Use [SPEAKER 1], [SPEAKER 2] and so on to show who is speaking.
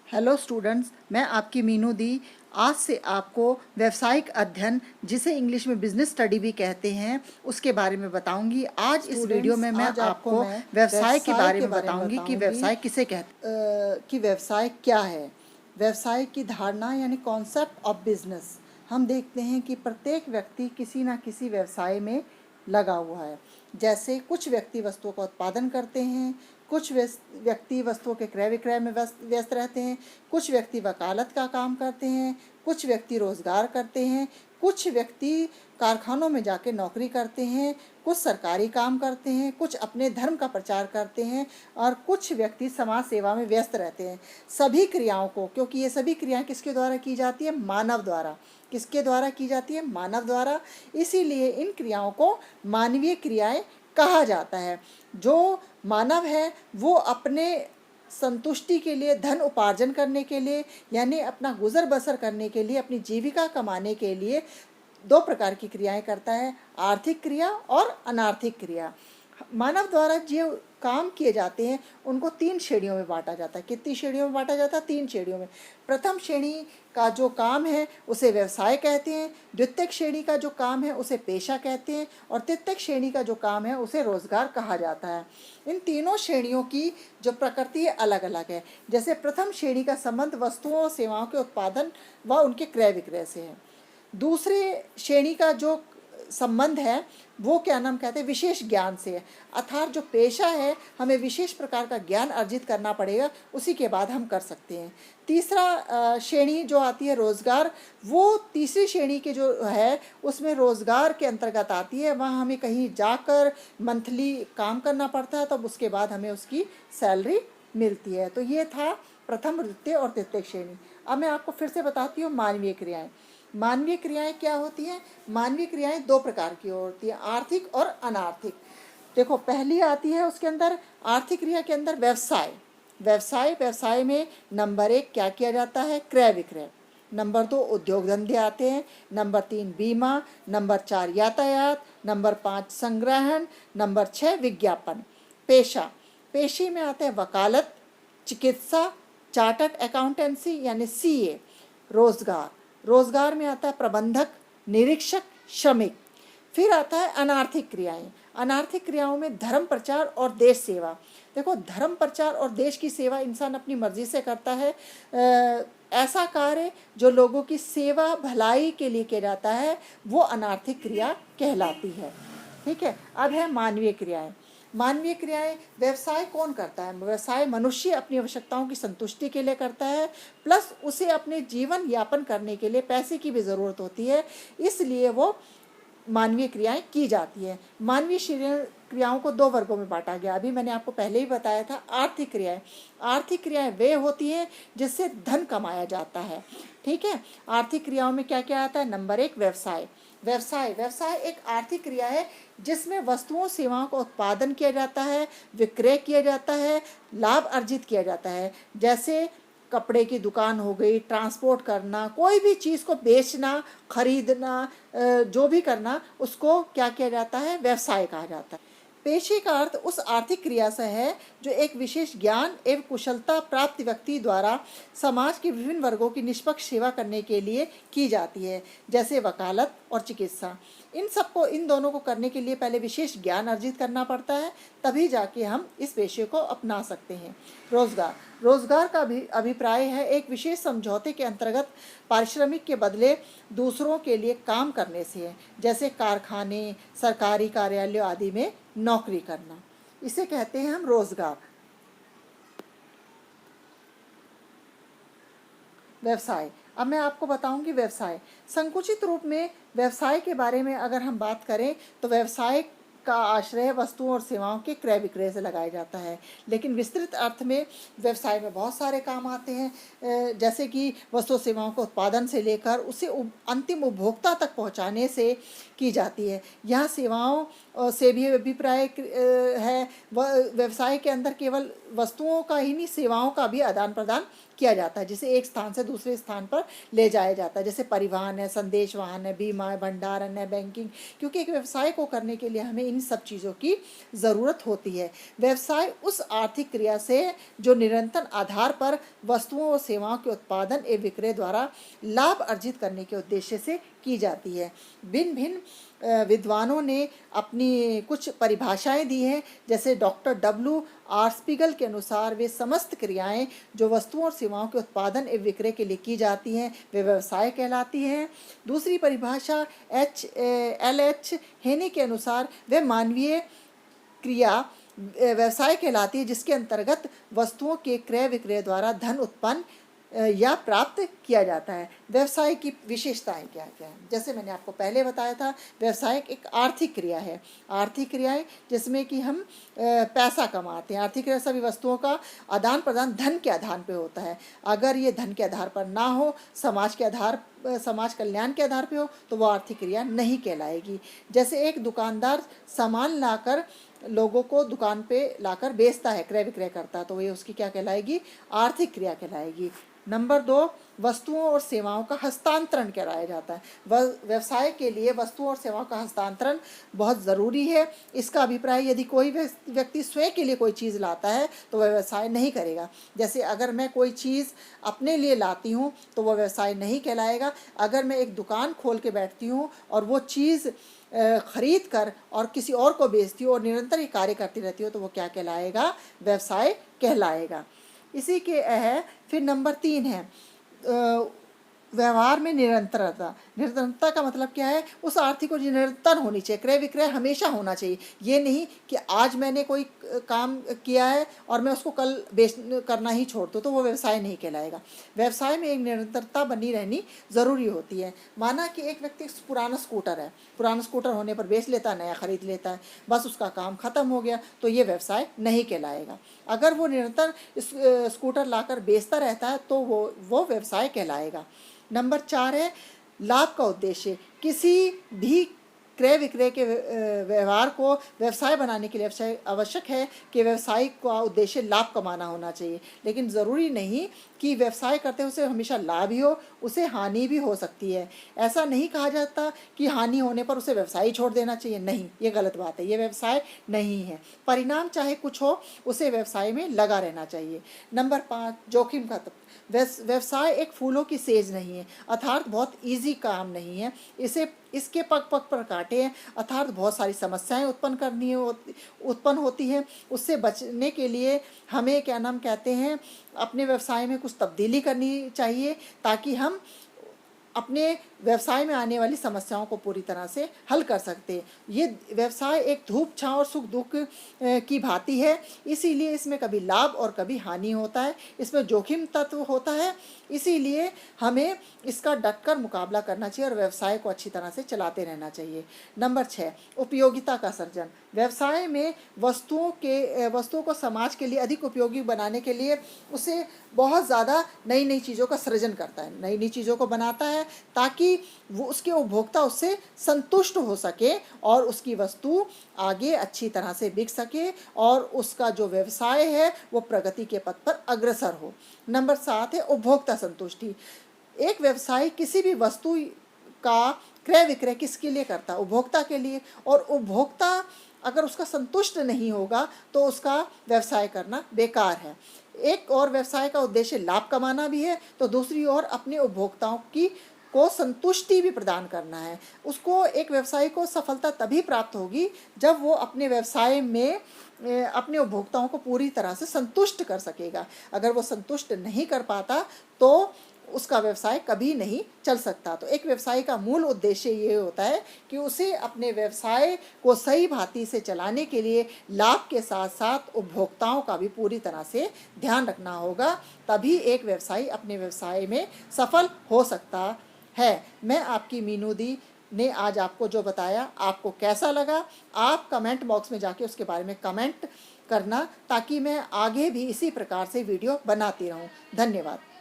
[SPEAKER 1] Hello students, मैं आपकी मीनू दी आज से आपको व्यावसायिक अध्ययन, जिसे इंग्लिश में बिजनेस स्टडी भी कहते हैं, उसके बारे में बताऊंगी। आज इस वीडियो में मैं आपको व्यवसाय के बारे में बताऊंगी कि व्यवसाय किसे कहते हैं, कि व्यवसाय क्या है। व्यवसाय की धारणा यानी कॉन्सेप्ट ऑफ बिजनेस। हम देखते हैं कि प्रत्येक व्यक्ति किसी न किसी व्यवसाय में लगा हुआ है। जैसे कुछ व्यक्ति वस्तुओं का उत्पादन करते हैं, कुछ व्यक्ति वस्तुओं के क्रय विक्रय में व्यस्त रहते हैं, कुछ व्यक्ति वकालत का काम करते हैं, कुछ व्यक्ति रोजगार करते हैं, कुछ व्यक्ति कारखानों में जाके नौकरी करते हैं, कुछ सरकारी काम करते हैं, कुछ अपने धर्म का प्रचार करते हैं और कुछ व्यक्ति समाज सेवा में व्यस्त रहते हैं। सभी क्रियाओं को, क्योंकि ये सभी क्रियाएं किसके द्वारा की जाती है? मानव द्वारा। किसके द्वारा की जाती है? मानव द्वारा। इसीलिए इन क्रियाओं को मानवीय क्रियाएं कहा जाता है। जो मानव है वो अपने संतुष्टि के लिए, धन उपार्जन करने के लिए, यानी अपना गुजर बसर करने के लिए, अपनी जीविका कमाने के लिए दो प्रकार की क्रियाएं करता है, आर्थिक क्रिया और अनार्थिक क्रिया। मानव द्वारा जो काम किए जाते हैं उनको तीन श्रेणियों में बांटा जाता है। कितनी श्रेणियों में बांटा जाता है? तीन श्रेणियों में। प्रथम श्रेणी का जो काम है उसे व्यवसाय कहते हैं, द्वितीय श्रेणी का जो काम है उसे पेशा कहते हैं और तृतीय श्रेणी का जो काम है उसे रोजगार कहा जाता है। इन तीनों श्रेणियों की जो प्रकृति है अलग अलग है। जैसे प्रथम श्रेणी का संबंध वस्तुओं और सेवाओं के उत्पादन व उनके क्रय विक्रय से है। दूसरे श्रेणी का जो संबंध है वो क्या नाम कहते हैं? विशेष ज्ञान से है। अर्थात जो पेशा है हमें विशेष प्रकार का ज्ञान अर्जित करना पड़ेगा, उसी के बाद हम कर सकते हैं। तीसरा श्रेणी जो आती है रोजगार, वो तीसरी श्रेणी के जो है उसमें रोजगार के अंतर्गत आती है। वहाँ हमें कहीं जाकर मंथली काम करना पड़ता है, तब उसके बाद हमें उसकी सैलरी मिलती है। तो ये था प्रथम, द्वितीय और तृतीय श्रेणी। अब मैं आपको फिर से बताती हूँ मानवीय क्रियाएं। मानवीय क्रियाएं क्या होती हैं? मानवीय क्रियाएं दो प्रकार की होती हैं, आर्थिक और अनार्थिक। देखो, पहली आती है उसके अंदर आर्थिक क्रिया के अंदर व्यवसाय। व्यवसाय में नंबर 1 क्या किया जाता है? क्रय विक्रय। नंबर 2 उद्योग धंधे आते हैं। नंबर 3 बीमा। नंबर 4 यातायात। नंबर 5 संग्रहण। नंबर 6 विज्ञापन। पेशा, पेशे में आते हैं वकालत, चिकित्सा, चार्टर्ड अकाउंटेंसी यानी सीए। रोजगार, रोजगार में आता है प्रबंधक, निरीक्षक, श्रमिक। फिर आता है अनार्थिक क्रियाएं। अनार्थिक क्रियाओं में धर्म प्रचार और देश सेवा। देखो, धर्म प्रचार और देश की सेवा इंसान अपनी मर्जी से करता है। ऐसा कार्य जो लोगों की सेवा भलाई के लिए किया जाता है वो अनार्थिक क्रिया कहलाती है। ठीक है। अब है मानवीय क्रियाएं। मानवीय क्रियाएं व्यवसाय कौन करता है? व्यवसाय मनुष्य अपनी आवश्यकताओं की संतुष्टि के लिए करता है, प्लस उसे अपने जीवन यापन करने के लिए पैसे की भी ज़रूरत होती है, इसलिए वो मानवीय क्रियाएं की जाती है। मानवीय क्रियाओं को दो वर्गों में बांटा गया। अभी मैंने आपको पहले ही बताया था आर्थिक क्रियाएं। आर्थिक क्रियाएं वे होती हैं जिससे धन कमाया जाता है। ठीक है। आर्थिक क्रियाओं में क्या क्या आता है? नंबर 1 व्यवसाय। व्यवसाय एक आर्थिक क्रिया है जिसमें वस्तुओं सेवाओं का उत्पादन किया जाता है, विक्रय किया जाता है, लाभ अर्जित किया जाता है। जैसे कपड़े की दुकान हो गई, ट्रांसपोर्ट करना, कोई भी चीज़ को बेचना, खरीदना, जो भी करना, उसको क्या किया जाता है? व्यवसाय कहा जाता है। पेशे का अर्थ उस आर्थिक क्रिया से है जो एक विशेष ज्ञान एवं कुशलता प्राप्त व्यक्ति द्वारा समाज के विभिन्न वर्गों की निष्पक्ष सेवा करने के लिए की जाती है, जैसे वकालत और चिकित्सा। इन दोनों को करने के लिए पहले विशेष ज्ञान अर्जित करना पड़ता है, तभी जाके हम इस पेशे को अपना सकते हैं। रोजगार का भी अभिप्राय है एक विशेष समझौते के अंतर्गत पारिश्रमिक के बदले दूसरों के लिए काम करने से है, जैसे कारखाने, सरकारी कार्यालयों आदि में नौकरी करना। इसे कहते हैं हम रोजगार। व्यवसाय, अब मैं आपको बताऊंगी व्यवसाय। संकुचित रूप में व्यवसाय के बारे में अगर हम बात करें तो व्यवसाय का आश्रय वस्तुओं और सेवाओं के क्रय विक्रय से लगाया जाता है, लेकिन विस्तृत अर्थ में व्यवसाय में बहुत सारे काम आते हैं, जैसे कि वस्तु सेवाओं को उत्पादन से लेकर उसे अंतिम उपभोक्ता तक पहुंचाने से की जाती है। यहाँ सेवाओं से भी अभिप्राय है। व्यवसाय के अंदर केवल वस्तुओं का ही नहीं, सेवाओं का भी आदान प्रदान किया जाता है, जिसे एक स्थान से दूसरे स्थान पर ले जाया जाता है, जैसे परिवहन है, संदेश वाहन है, बीमा है, भंडारण है, बैंकिंग। क्योंकि एक व्यवसाय को करने के लिए हमें इन सब चीज़ों की ज़रूरत होती है। व्यवसाय उस आर्थिक क्रिया से जो निरंतर आधार पर वस्तुओं और सेवाओं के उत्पादन एवं विक्रय द्वारा लाभ अर्जित करने के उद्देश्य से की जाती है। भिन्न भिन्न विद्वानों ने अपनी कुछ परिभाषाएं दी हैं, जैसे डॉक्टर W.R. स्पीगल के अनुसार वे समस्त क्रियाएं जो वस्तुओं और सेवाओं के उत्पादन एवं विक्रय के लिए की जाती हैं वे व्यवसाय कहलाती हैं। दूसरी परिभाषा L.H. हेने के अनुसार वे मानवीय क्रिया व्यवसाय कहलाती है, जिसके अंतर्गत वस्तुओं के क्रय विक्रय द्वारा धन उत्पन्न या प्राप्त किया जाता है। व्यवसाय की विशेषताएं क्या क्या हैं? जैसे मैंने आपको पहले बताया था, व्यवसाय एक आर्थिक क्रिया है। आर्थिक क्रियाएं जिसमें कि हम पैसा कमाते हैं। आर्थिक क्रिया सभी वस्तुओं का आदान प्रदान धन के आधार पर होता है। अगर ये धन के आधार पर ना हो, समाज कल्याण के आधार पर हो, तो वो आर्थिक क्रिया नहीं कहलाएगी। जैसे एक दुकानदार सामान लाकर लोगों को दुकान पे लाकर बेचता है, क्रय विक्रय करता है, तो ये उसकी क्या कहलाएगी? आर्थिक क्रिया कहलाएगी। नंबर 2, वस्तुओं और सेवाओं का हस्तांतरण कराया जाता है। व्यवसाय के लिए वस्तुओं और सेवाओं का हस्तांतरण बहुत ज़रूरी है। इसका अभिप्राय, यदि कोई व्यक्ति स्वयं के लिए कोई चीज़ लाता है तो वह व्यवसाय नहीं करेगा। जैसे अगर मैं कोई चीज़ अपने लिए लाती हूँ तो वह व्यवसाय नहीं कहलाएगा। अगर मैं एक दुकान खोल के बैठती हूँ और वो चीज़ खरीद कर और किसी और को बेचती हूँ और निरंतर ये कार्य करती रहती हो, तो वो क्या कहलाएगा? व्यवसाय कहलाएगा। इसी के है फिर नंबर 3 है व्यवहार में निरंतरता। निरंतरता का मतलब क्या है? उस आर्थिक और निरंतर होनी चाहिए। क्रय विक्रय हमेशा होना चाहिए। ये नहीं कि आज मैंने कोई काम किया है और मैं उसको कल करना ही छोड़ दूँ, तो वो व्यवसाय नहीं कहलाएगा। व्यवसाय में एक निरंतरता बनी रहनी ज़रूरी होती है। माना कि एक व्यक्ति पुराना स्कूटर है, पुराना स्कूटर होने पर बेच लेता है, नया खरीद लेता है, बस उसका काम ख़त्म हो गया, तो ये व्यवसाय नहीं कहलाएगा। अगर वो निरंतर स्कूटर लाकर बेचता रहता है तो वो व्यवसाय कहलाएगा। नंबर 4 है लाभ का उद्देश्य। किसी भी क्रय विक्रय के व्यवहार को व्यवसाय बनाने के लिए आवश्यक है कि व्यवसाय का उद्देश्य लाभ कमाना होना चाहिए। लेकिन ज़रूरी नहीं कि व्यवसाय करते उसे हमेशा लाभ ही हो, उसे हानि भी हो सकती है। ऐसा नहीं कहा जाता कि हानि होने पर उसे व्यवसाय छोड़ देना चाहिए, नहीं, ये गलत बात है। ये व्यवसाय नहीं है। परिणाम चाहे कुछ हो, उसे व्यवसाय में लगा रहना चाहिए। नंबर 5, जोखिम खत्म। व्यवसाय एक फूलों की सेज नहीं है, अर्थात बहुत इजी काम नहीं है। इसके पग पग पर कांटे हैं, अर्थात बहुत सारी समस्याएं उत्पन्न होती हैं। उससे बचने के लिए हमें क्या नाम कहते हैं, अपने व्यवसाय में कुछ तब्दीली करनी चाहिए, ताकि हम अपने व्यवसाय में आने वाली समस्याओं को पूरी तरह से हल कर सकते हैं। ये व्यवसाय एक धूप छांव और सुख दुख की भांति है, इसीलिए इसमें कभी लाभ और कभी हानि होता है। इसमें जोखिम तत्व होता है, इसीलिए हमें इसका डटकर मुकाबला करना चाहिए और व्यवसाय को अच्छी तरह से चलाते रहना चाहिए। नंबर 6, उपयोगिता का सर्जन। व्यवसाय में वस्तुओं को समाज के लिए अधिक उपयोगी बनाने के लिए उसे बहुत ज़्यादा नई नई चीज़ों का सृजन करता है, नई नई चीज़ों को बनाता है, ताकि वो उसके उपभोक्ता उससे संतुष्ट हो सके और उसकी वस्तु आगे अच्छी तरह से बिक सके और उसका जो व्यवसाय है वो प्रगति के पथ पर अग्रसर हो। नंबर 7 है उपभोक्ता संतुष्टि। एक व्यवसाय किसी भी वस्तु का क्रय विक्रय किसके लिए करता है? उपभोक्ता के लिए। और उपभोक्ता अगर उसका संतुष्ट नहीं होगा तो उसका व्यवसाय करना बेकार है। एक और व्यवसाय का उद्देश्य लाभ कमाना भी है, तो दूसरी ओर अपने उपभोक्ताओं को संतुष्टि भी प्रदान करना है। उसको एक व्यवसाय को सफलता तभी प्राप्त होगी जब वो अपने व्यवसाय में अपने उपभोक्ताओं को पूरी तरह से संतुष्ट कर सकेगा। अगर वो संतुष्ट नहीं कर पाता तो उसका व्यवसाय कभी नहीं चल सकता। तो एक व्यवसाय का मूल उद्देश्य ये होता है कि उसे अपने व्यवसाय को सही भांति से चलाने के लिए लाभ के साथ साथ उपभोक्ताओं का भी पूरी तरह से ध्यान रखना होगा, तभी एक व्यवसायी अपने व्यवसाय में सफल हो सकता है। मैं आपकी मीनू दी ने आज आपको जो बताया, आपको कैसा लगा? आप कमेंट बॉक्स में जाके उसके बारे में कमेंट करना, ताकि मैं आगे भी इसी प्रकार से वीडियो बनाती रहूं। धन्यवाद।